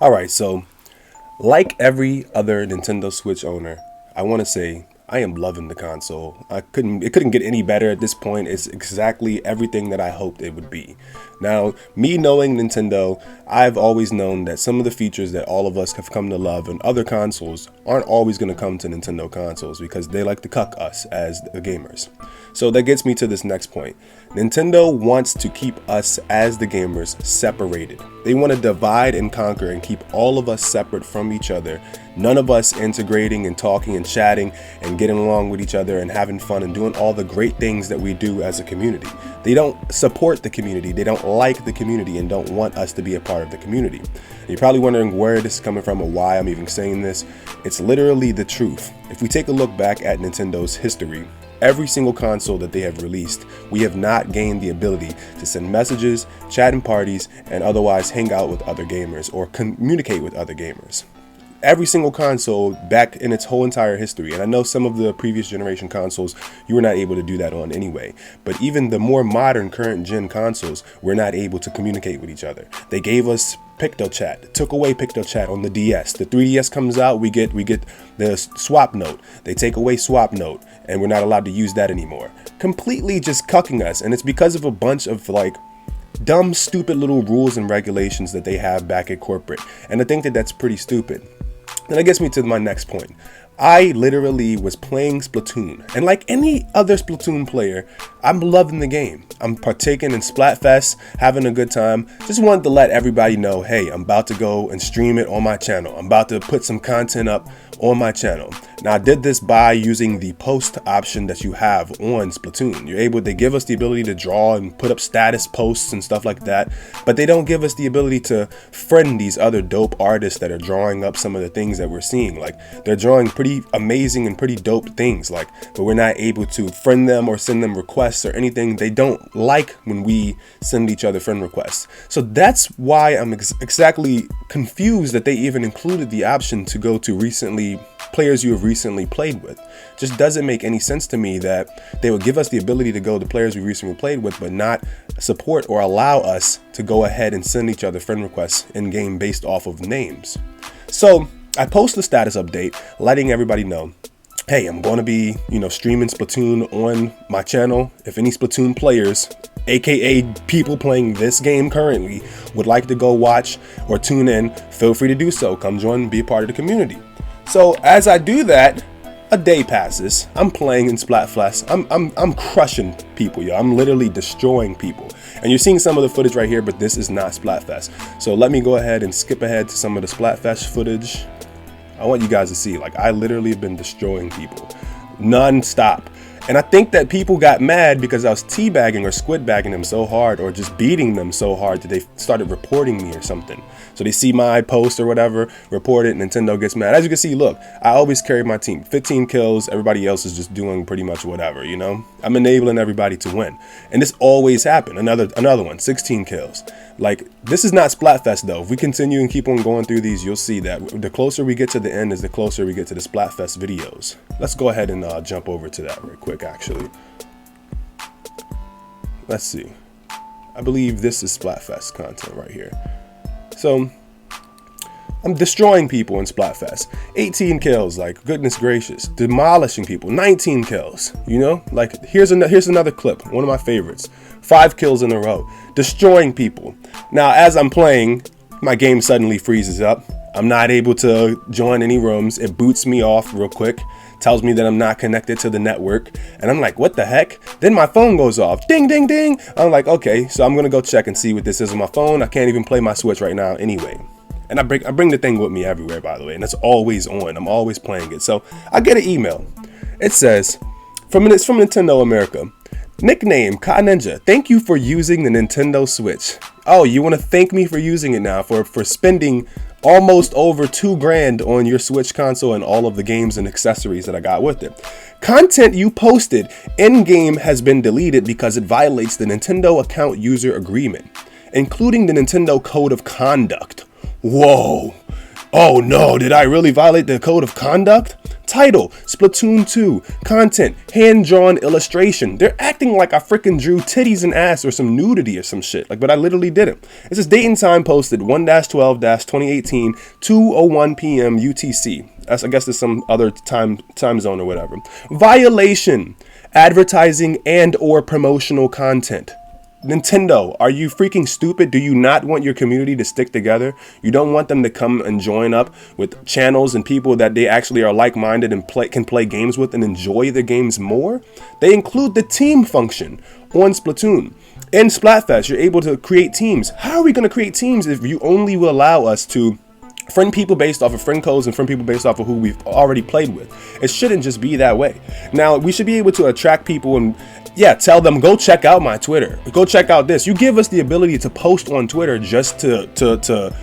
Alright, so like every other Nintendo Switch owner, I want to say I am loving the console. It couldn't get any better at this point. It's exactly everything that I hoped it would be. Now, me knowing Nintendo, I've always known that some of the features that all of us have come to love in other consoles aren't always going to come to Nintendo consoles because they like to cuck us as the gamers. So that gets me to this next point. Nintendo wants to keep us as the gamers separated. They want to divide and conquer and keep all of us separate from each other. None of us integrating and talking and chatting and getting along with each other and having fun and doing all the great things that we do as a community. They don't support the community. They don't like the community and don't want us to be a part of the community. And you're probably wondering where this is coming from or why I'm even saying this. It's literally the truth. If we take a look back at Nintendo's history, every single console that they have released, we have not gained the ability to send messages, chat in parties, and otherwise hang out with other gamers or communicate with other gamers. Every single console back in its whole entire history, and I know some of the previous generation consoles you were not able to do that on anyway, but even the more modern current gen consoles we're not able to communicate with each other. They gave us PictoChat, took away PictoChat on the DS. The 3DS comes out, we get the swap note. They take away swap note and we're not allowed to use that anymore. Completely just cucking us, and it's because of a bunch of like dumb, stupid little rules and regulations that they have back at corporate. And I think that that's pretty stupid. And that gets me to my next point. I literally was playing Splatoon, and like any other Splatoon player, I'm loving the game. I'm partaking in Splatfest, having a good time. Just wanted to let everybody know, hey, I'm about to go and stream it on my channel. I'm about to put some content up on my channel. Now, I did this by using the post option that you have on Splatoon. They give us the ability to draw and put up status posts and stuff like that, but they don't give us the ability to friend these other dope artists that are drawing up some of the things that we're seeing. Like, they're drawing pretty amazing and pretty dope things, like, but we're not able to friend them or send them requests or anything. They don't like when we send each other friend requests. So that's why I'm exactly confused that they even included the option to go to players you have recently played with. Just doesn't make any sense to me that they would give us the ability to go to players we recently played with, but not support or allow us to go ahead and send each other friend requests in game based off of names. So I post the status update letting everybody know, hey, I'm going to be, streaming Splatoon on my channel. If any Splatoon players, aka people playing this game currently, would like to go watch or tune in, feel free to do so. Come join and be a part of the community. So as I do that, a day passes. I'm playing in Splatfest. I'm crushing people, yo. I'm literally destroying people. And you're seeing some of the footage right here, but this is not Splatfest. So let me go ahead and skip ahead to some of the Splatfest footage. I want you guys to see, like, I literally have been destroying people non-stop. And I think that people got mad because I was teabagging or squid-bagging them so hard or just beating them so hard that they started reporting me or something. So they see my post or whatever, report it, Nintendo gets mad. As you can see, look, I always carry my team. 15 kills, everybody else is just doing pretty much whatever, I'm enabling everybody to win. And this always happened. Another one, 16 kills. Like, this is not Splatfest though. If we continue and keep on going through these, you'll see that the closer we get to the end is the closer we get to the Splatfest videos. Let's go ahead and jump over to that real quick, actually. Let's see. I believe this is Splatfest content right here. So I'm destroying people in Splatfest. 18 kills, like, goodness gracious. Demolishing people. 19 kills, like, here's another clip, one of my favorites. 5 kills in a row, destroying people. Now, as I'm playing, my game suddenly freezes up. I'm not able to join any rooms. It boots me off real quick, tells me that I'm not connected to the network, and I'm like, what the heck? Then my phone goes off. Ding, ding, ding. I'm like, okay, so I'm gonna go check and see what this is on my phone. I can't even play my Switch right now anyway. And I bring the thing with me everywhere, by the way, and it's always on. I'm always playing it. So I get an email. It says, it's from Nintendo America. Nickname KaNinja, thank you for using the Nintendo Switch. Oh, you want to thank me for using it now, for spending almost over $2,000 on your Switch console and all of the games and accessories that I got with it. Content you posted in-game has been deleted because it violates the Nintendo account user agreement, including the Nintendo Code of Conduct. Whoa. Oh no, did I really violate the Code of Conduct? Title, Splatoon 2, content, hand-drawn illustration. They're acting like I freaking drew titties and ass or some nudity or some shit. Like, but I literally didn't. It says date and time posted 1-12-2018, 2:01 p.m. UTC. I guess there's some other time zone or whatever. Violation, advertising and or promotional content. Nintendo, are you freaking stupid? Do you not want your community to stick together? You don't want them to come and join up with channels and people that they actually are like-minded and can play games with and enjoy the games more? They include the team function on Splatoon. In Splatfest, you're able to create teams. How are we going to create teams if you only will allow us to friend people based off of friend codes and friend people based off of who we've already played with? It shouldn't just be that way. Now, we should be able to attract people and tell them, go check out my Twitter. Go check out this. You give us the ability to post on Twitter just to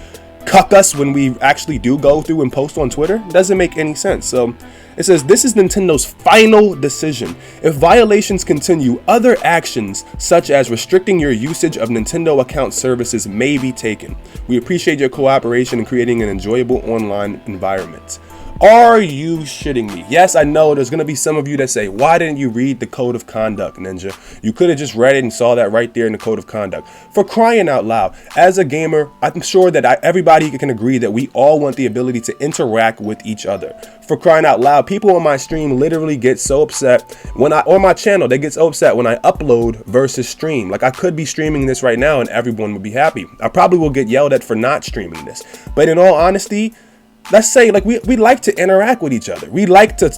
cuck us when we actually do go through and post on Twitter. It doesn't make any sense. So it says this is Nintendo's final decision. If violations continue, other actions such as restricting your usage of Nintendo account services may be taken. We appreciate your cooperation in creating an enjoyable online environment. Are you shitting me? Yes, I know there's going to be some of you that say, why didn't you read the code of conduct, Ninja? You could have just read it and saw that right there in the code of conduct. For crying out loud, as a gamer, I'm sure that everybody can agree that we all want the ability to interact with each other. For crying out loud, people on my stream literally get so upset when on my channel, they get so upset when I upload versus stream. Like, I could be streaming this right now and everyone would be happy. I probably will get yelled at for not streaming this. But in all honesty, let's say, like, we like to interact with each other. We like to,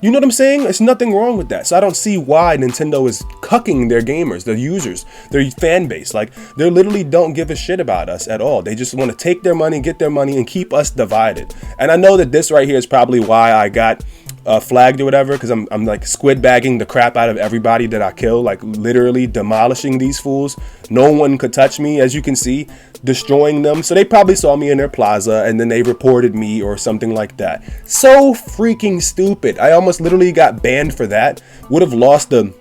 you know what I'm saying? There's nothing wrong with that. So I don't see why Nintendo is cucking their gamers, their users, their fan base. Like, they literally don't give a shit about us at all. They just want to take their money, get their money, and keep us divided. And I know that this right here is probably why I got flagged or whatever, because I'm like squid bagging the crap out of everybody that I kill, like literally demolishing these fools. No one could touch me, as you can see, destroying them. So they probably saw me in their plaza and then they reported me or something like that. So freaking stupid. I almost literally got banned for that. Would have lost the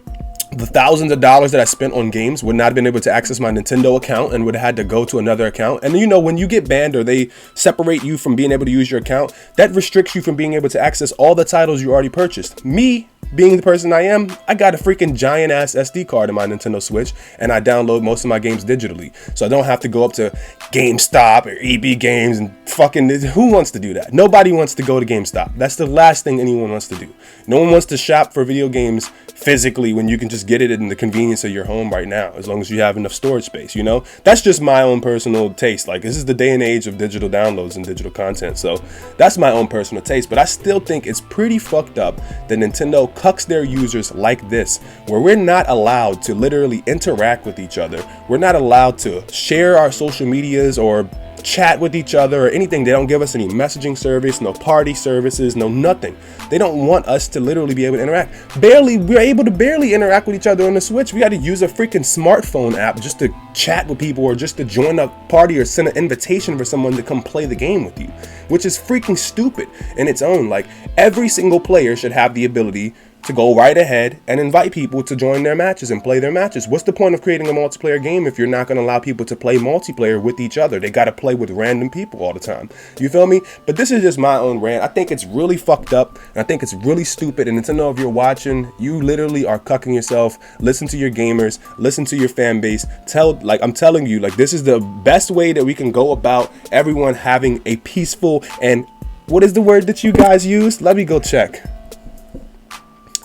thousands of dollars that I spent on games, would not have been able to access my Nintendo account and would have had to go to another account. And you know, when you get banned or they separate you from being able to use your account, that restricts you from being able to access all the titles you already purchased. Me, being the person I am, I got a freaking giant ass SD card in my Nintendo Switch and I download most of my games digitally. So I don't have to go up to GameStop or EB Games and fucking, who wants to do that? Nobody wants to go to GameStop. That's the last thing anyone wants to do. No one wants to shop for video games physically when you can just get it in the convenience of your home right now, as long as you have enough storage space, you know? That's just my own personal taste. Like, this is the day and age of digital downloads and digital content. So that's my own personal taste, but I still think it's pretty fucked up that Nintendo cucks their users like this, where we're not allowed to literally interact with each other. We're not allowed to share our social medias or chat with each other or anything. They don't give us any messaging service, no party services, no nothing. They don't want us to literally be able to interact. We're able to barely interact with each other on the Switch. We got to use a freaking smartphone app just to chat with people or just to join a party or send an invitation for someone to come play the game with you, which is freaking stupid in its own. Like, every single player should have the ability to go right ahead and invite people to join their matches and play their matches. What's the point of creating a multiplayer game if you're not going to allow people to play multiplayer with each other? They got to play with random people all the time. You feel me? But this is just my own rant. I think it's really fucked up. And I think it's really stupid. And Nintendo, if you're watching, you literally are cucking yourself. Listen to your gamers. Listen to your fan base. I'm telling you, like, this is the best way that we can go about everyone having a peaceful and, what is the word that you guys use? Let me go check.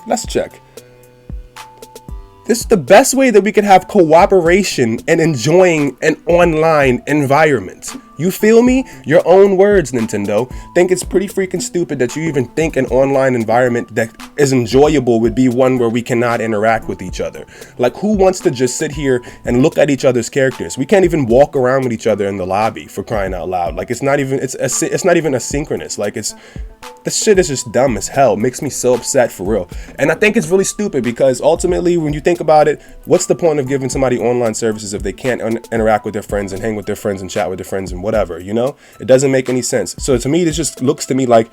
Let's check. This is the best way that we can have cooperation and enjoying an online environment. You feel me? Your own words, Nintendo. Think it's pretty freaking stupid that you even think an online environment that is enjoyable would be one where we cannot interact with each other. Like, who wants to just sit here and look at each other's characters? We can't even walk around with each other in the lobby, for crying out loud. Like, it's not even asynchronous. Like, this shit is just dumb as hell. It makes me so upset, for real. And I think it's really stupid because ultimately, when you think about it, what's the point of giving somebody online services if they can't interact with their friends and hang with their friends and chat with their friends and whatever, you know? It doesn't make any sense. So to me, this just looks to me like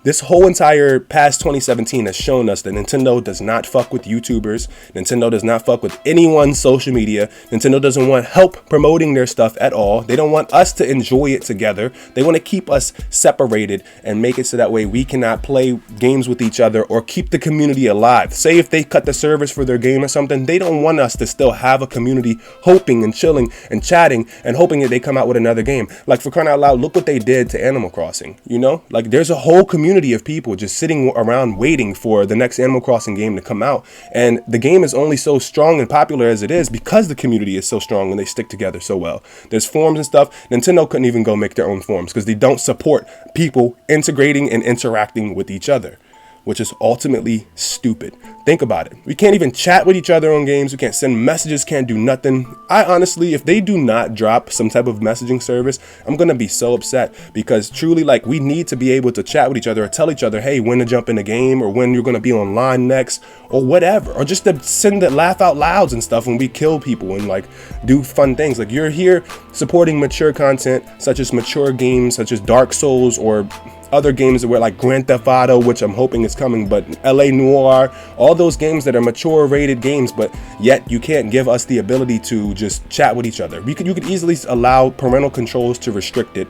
This whole entire past 2017 has shown us that Nintendo does not fuck with YouTubers. Nintendo does not fuck with anyone's social media. Nintendo doesn't want help promoting their stuff at all. They don't want us to enjoy it together. They want to keep us separated and make it so that way we cannot play games with each other or keep the community alive. Say if they cut the servers for their game or something, they don't want us to still have a community hoping and chilling and chatting and hoping that they come out with another game. Like, for crying out loud, look what they did to Animal Crossing, you know? Like, there's a whole community of people just sitting around waiting for the next Animal Crossing game to come out, and the game is only so strong and popular as it is because the community is so strong and they stick together so well. There's forums and stuff. Nintendo couldn't even go make their own forums because they don't support people integrating and interacting with each other, which is ultimately stupid. Think about it. We can't even chat with each other on games. We can't send messages, can't do nothing. I honestly, if they do not drop some type of messaging service, I'm going to be so upset, because truly, like, we need to be able to chat with each other or tell each other, hey, when to jump in the game or when you're going to be online next or whatever, or just to send the laugh out louds and stuff when we kill people and like do fun things. Like, you're here supporting mature content, such as mature games, such as Dark Souls or other games that were like Grand Theft Auto, which I'm hoping is coming, but LA Noire, all those games that are mature rated games, but yet you can't give us the ability to just chat with each other. You could easily allow parental controls to restrict it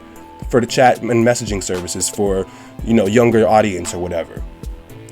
for the chat and messaging services for, you know, younger audience or whatever.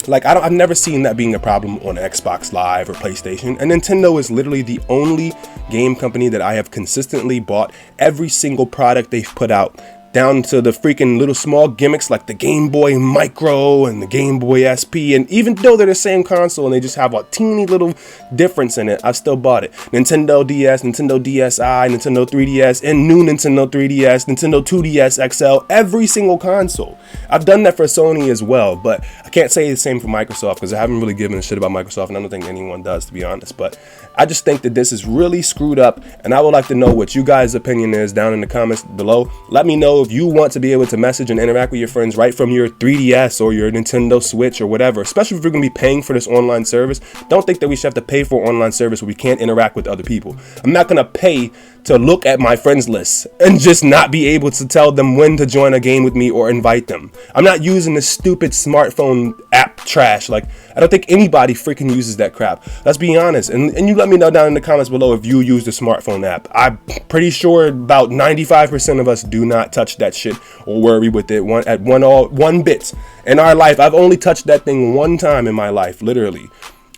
Like, I've never seen that being a problem on Xbox Live or PlayStation, and Nintendo is literally the only game company that I have consistently bought every single product they've put out, down to the freaking little small gimmicks like the Game Boy Micro and the Game Boy SP. And even though they're the same console and they just have a teeny little difference in it, I've still bought it. Nintendo DS, Nintendo DSi, Nintendo 3DS, and new Nintendo 3DS, Nintendo 2DS XL, every single console. I've done that for Sony as well, but I can't say the same for Microsoft because I haven't really given a shit about Microsoft, and I don't think anyone does, to be honest. But I just think that this is really screwed up, and I would like to know what you guys' opinion is down in the comments below. Let me know if you want to be able to message and interact with your friends right from your 3DS or your Nintendo Switch or whatever, especially if you're going to be paying for this online service. Don't think that we should have to pay for an online service where we can't interact with other people. I'm not going to pay to look at my friends list and just not be able to tell them when to join a game with me or invite them. I'm not using this stupid smartphone app trash. Like, I don't think anybody freaking uses that crap. Let's be honest. And you let me know down in the comments below if you use the smartphone app. I'm pretty sure about 95% of us do not touch that shit or worry with it one bit in our life. I've only touched that thing one time in my life, literally.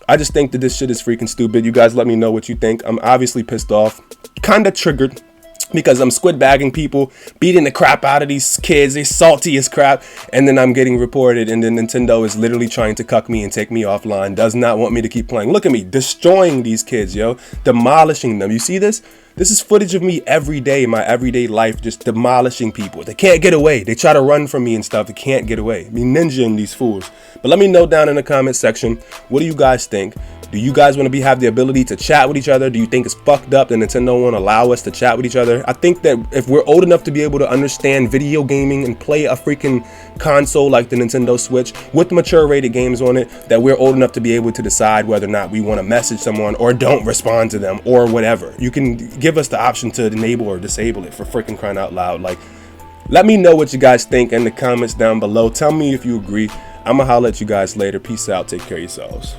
I just think that this shit is freaking stupid. You guys let me know what you think. I'm obviously pissed off, kind of triggered, because I'm squid bagging people, beating the crap out of these kids. They're salty as crap, and then I'm getting reported, and then Nintendo is literally trying to cuck me and take me offline, does not want me to keep playing. Look at me, destroying these kids, yo, demolishing them. You see this? This is footage of me every day, my everyday life, just demolishing people. They can't get away. They try to run from me and stuff. They can't get away. Me ninjaing these fools. But let me know down in the comment section, what do you guys think? Do you guys want to have the ability to chat with each other? Do you think it's fucked up that Nintendo won't allow us to chat with each other? I think that if we're old enough to be able to understand video gaming and play a freaking console like the Nintendo Switch with mature rated games on it, that we're old enough to be able to decide whether or not we want to message someone or don't respond to them or whatever. You can give us the option to enable or disable it, for freaking crying out loud. Like, let me know what you guys think in the comments down below. Tell me if you agree. I'm gonna holler at you guys later. Peace out. Take care of yourselves.